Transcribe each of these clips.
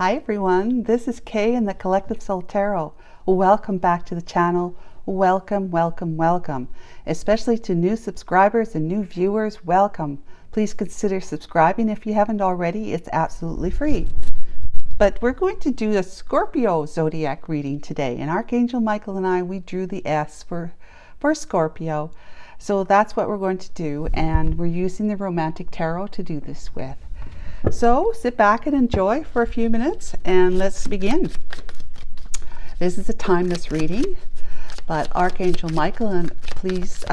Hi everyone, this is Kay in the Collective Soul Tarot. Welcome back to the channel. Welcome, welcome, welcome. Especially to new subscribers and new viewers, welcome. Please consider subscribing if you haven't already. It's absolutely free. But we're going to do a Scorpio zodiac reading today. And Archangel Michael and I, we drew the S for Scorpio. So that's what we're going to do. And we're using the Romantic Tarot to do this with. So sit back and enjoy for a few minutes and let's begin. This is a timeless reading, but Archangel Michael, and please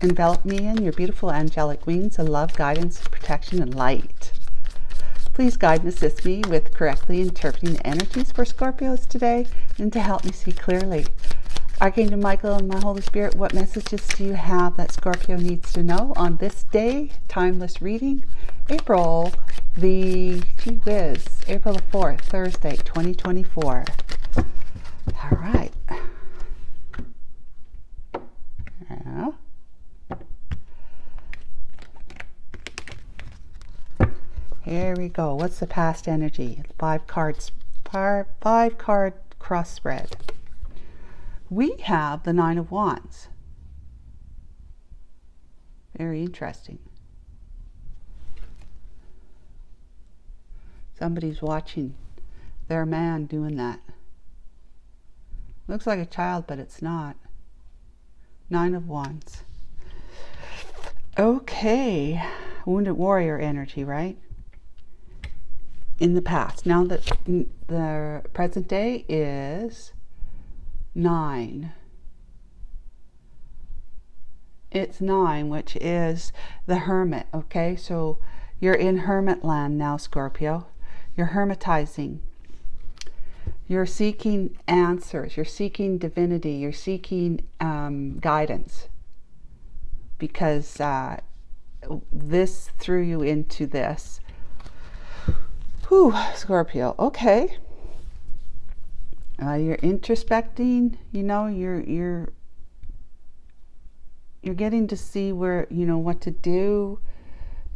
envelop me in your beautiful angelic wings of love, guidance, protection, and light. Please guide and assist me with correctly interpreting the energies for Scorpios today and to help me see clearly. Archangel Michael and my Holy Spirit, what messages do you have that Scorpio needs to know on this day? Timeless reading, April the 4th, Thursday, 2024. All right. Yeah. Here we go. What's the past energy? Five card cross spread. We have the Nine of Wands. Very interesting. Somebody's watching their man doing that. Looks like a child, but it's not. Nine of Wands. Okay. Wounded warrior energy, right? In the past. Now that the present day is 9. It's 9, which is the hermit. Okay, so you're in hermit land now, Scorpio. You're hermitizing. You're seeking answers. You're seeking divinity. You're seeking guidance. Because this threw you into this. Whew, Scorpio. Okay. You're introspecting. You know, you're getting to see where, you know, what to do.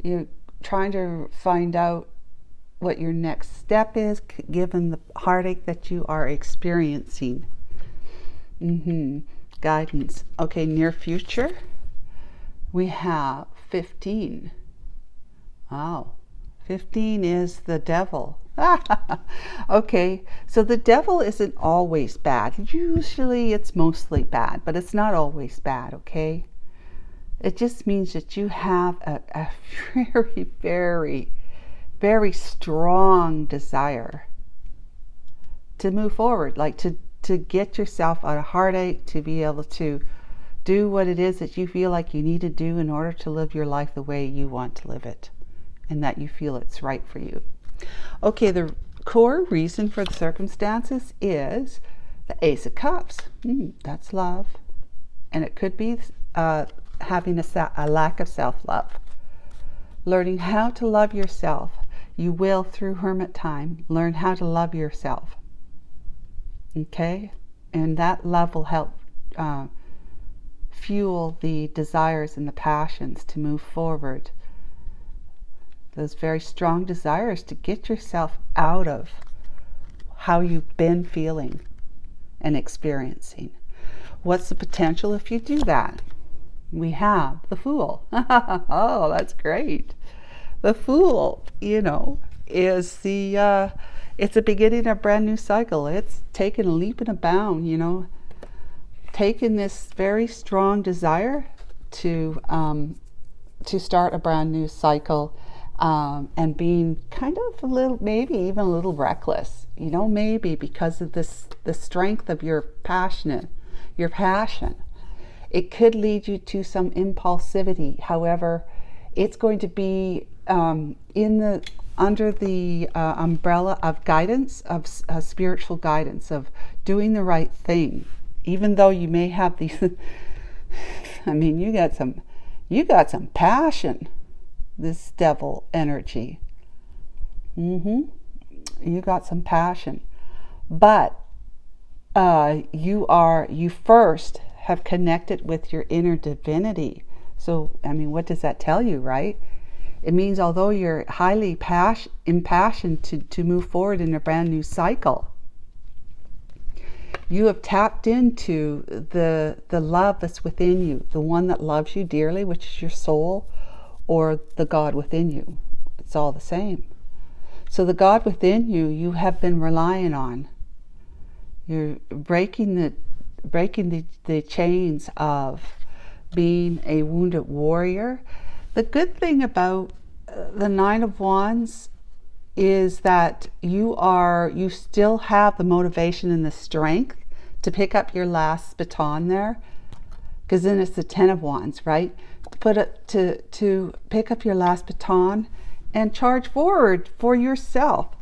You're trying to find out what your next step is, given the heartache that you are experiencing. Guidance. Okay, near future, we have 15. Wow. 15 is the devil. Okay, so the devil isn't always bad. Usually it's mostly bad, but it's not always bad, okay? It just means that you have a very, very, very strong desire to move forward, like to get yourself out of heartache, to be able to do what it is that you feel like you need to do in order to live your life the way you want to live it, and that you feel it's right for you. Okay, the core reason for the circumstances is the Ace of Cups. That's love. And it could be having a lack of self-love. Learning how to love yourself. You will, through hermit time, learn how to love yourself. Okay? And that love will help fuel the desires and the passions to move forward. Those very strong desires to get yourself out of how you've been feeling and experiencing. What's the potential if you do that? We have the Fool. Oh, that's great. The Fool, you know, is it's the beginning of a brand new cycle. It's taking a leap and a bound, you know, taking this very strong desire to start a brand new cycle. And being kind of a little, maybe even a little reckless, you know, maybe because of the strength of your passion. It could lead you to some impulsivity. However, it's going to be under the umbrella of guidance, of spiritual guidance, of doing the right thing. Even though you may have these, I mean, you got some passion. This devil energy. You got some passion. But you first have connected with your inner divinity. So, I mean, what does that tell you, right? It means although you're highly impassioned to move forward in a brand new cycle, you have tapped into the love that's within you, the one that loves you dearly, which is your soul, or the God within you. It's all the same. So the God within you, you have been relying on. You're breaking the chains of being a wounded warrior. The good thing about the Nine of Wands is that you still have the motivation and the strength to pick up your last baton there, because then it's the Ten of Wands, right? To pick up your last baton and charge forward for yourself,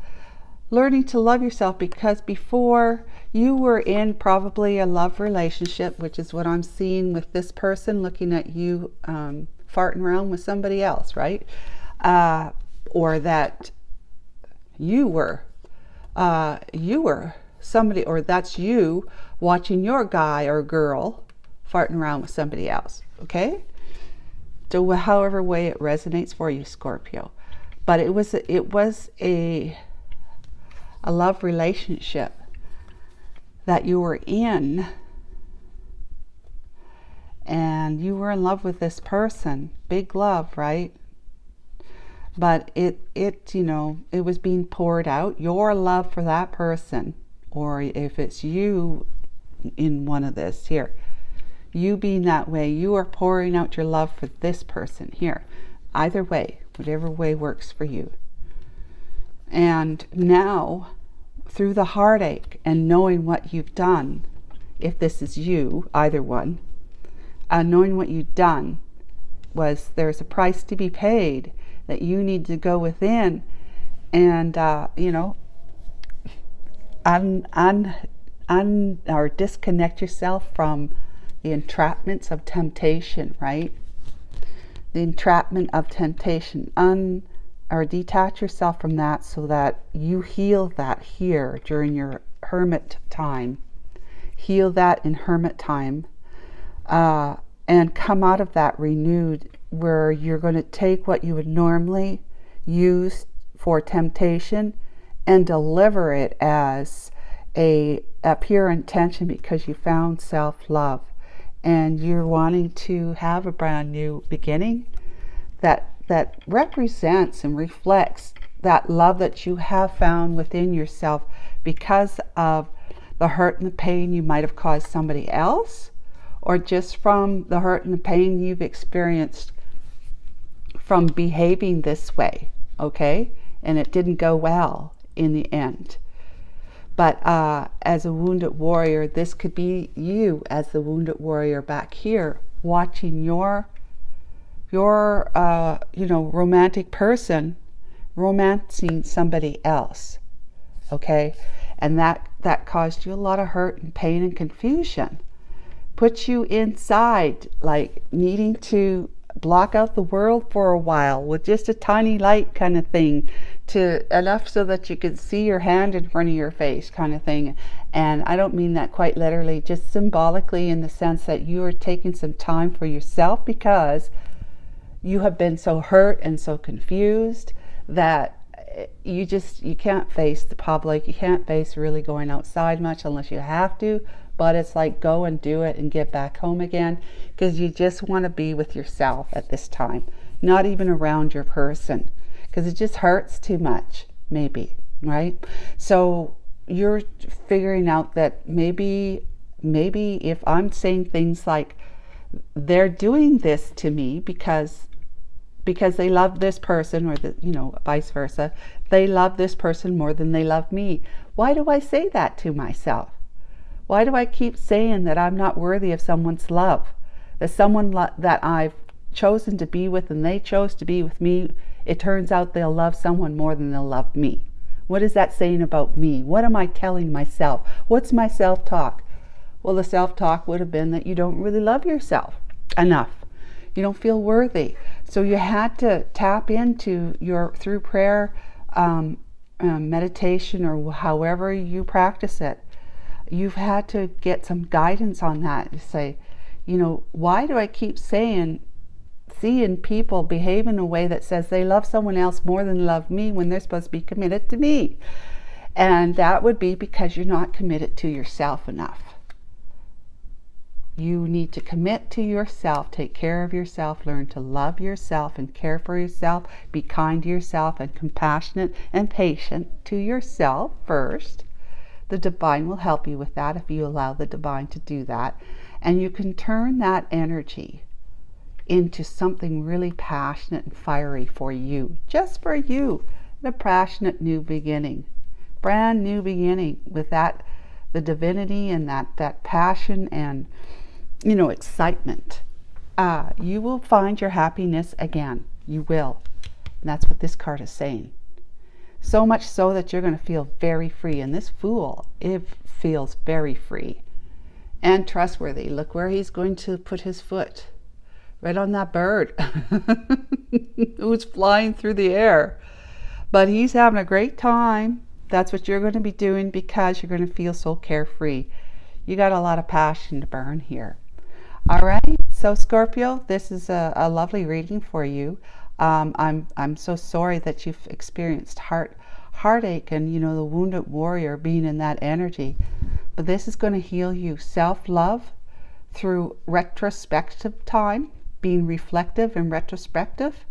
learning to love yourself, because before you were in probably a love relationship, which is what I'm seeing with this person looking at you farting around with somebody else, right? Or that you were somebody, or that's you watching your guy or girl farting around with somebody else, okay? So however way it resonates for you, Scorpio. But it was a love relationship that you were in, and you were in love with this person, big love, right? But it was being poured out, your love for that person, or if it's you in one of this here, you being that way, you are pouring out your love for this person here. Either way, whatever way works for you. And now, through the heartache and knowing what you've done, if this is you, either one, knowing what you've done, there's a price to be paid, that you need to go within and or disconnect yourself from the entrapments of temptation, right? The entrapment of temptation, or detach yourself from that so that you heal that here during your hermit time. Heal that in hermit time, and come out of that renewed, where you're going to take what you would normally use for temptation and deliver it as a pure intention, because you found self-love and you're wanting to have a brand new beginning that represents and reflects that love that you have found within yourself because of the hurt and the pain you might have caused somebody else, or just from the hurt and the pain you've experienced from behaving this way, okay? And it didn't go well in the end. But as a wounded warrior, this could be you as the wounded warrior back here, watching your romantic person romancing somebody else, okay? And that caused you a lot of hurt and pain and confusion. Put you inside, like needing to block out the world for a while with just a tiny light kind of thing, to enough so that you could see your hand in front of your face kind of thing. And I don't mean that quite literally, just symbolically, in the sense that you are taking some time for yourself because you have been so hurt and so confused that you can't face the public. You can't face really going outside much unless you have to, but it's like go and do it and get back home again, because you just want to be with yourself at this time, not even around your person, because it just hurts too much, maybe, right? So you're figuring out that maybe if I'm saying things like, they're doing this to me because they love this person, or vice versa, they love this person more than they love me. Why do I say that to myself? Why do I keep saying that I'm not worthy of someone's love? That someone that I've chosen to be with and they chose to be with me, it turns out they'll love someone more than they'll love me. What is that saying about me? What am I telling myself? What's my self-talk? Well, the self-talk would have been that you don't really love yourself enough. You don't feel worthy. So you had to tap into through prayer, meditation, or however you practice it. You've had to get some guidance on that. To say, why do I keep saying seeing people behave in a way that says they love someone else more than love me when they're supposed to be committed to me. And that would be because you're not committed to yourself enough. You need to commit to yourself, take care of yourself, learn to love yourself and care for yourself, be kind to yourself and compassionate and patient to yourself first. The divine will help you with that if you allow the divine to do that. And you can turn that energy into something really passionate and fiery for you, just for you. The passionate new beginning, brand new beginning with that, the divinity and that passion and, you know, excitement. You will find your happiness again. You will. And that's what this card is saying. So much so that you're going to feel very free. And this Fool, it feels very free and trustworthy. Look where he's going to put his foot. Right on that bird who's flying through the air. But he's having a great time. That's what you're going to be doing because you're going to feel so carefree. You got a lot of passion to burn here. All right, so Scorpio, this is a lovely reading for you. I'm so sorry that you've experienced heartache and, you know, the wounded warrior being in that energy. But this is going to heal you. Self-love through retrospective time, being reflective and retrospective.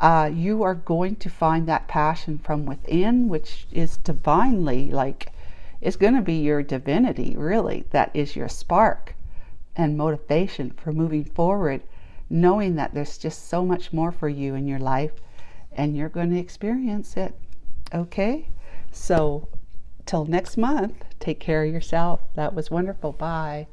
You are going to find that passion from within, which is divinely, like, it's going to be your divinity, really. That is your spark and motivation for moving forward, knowing that there's just so much more for you in your life and you're going to experience it. Okay? So till next month, take care of yourself. That was wonderful. Bye.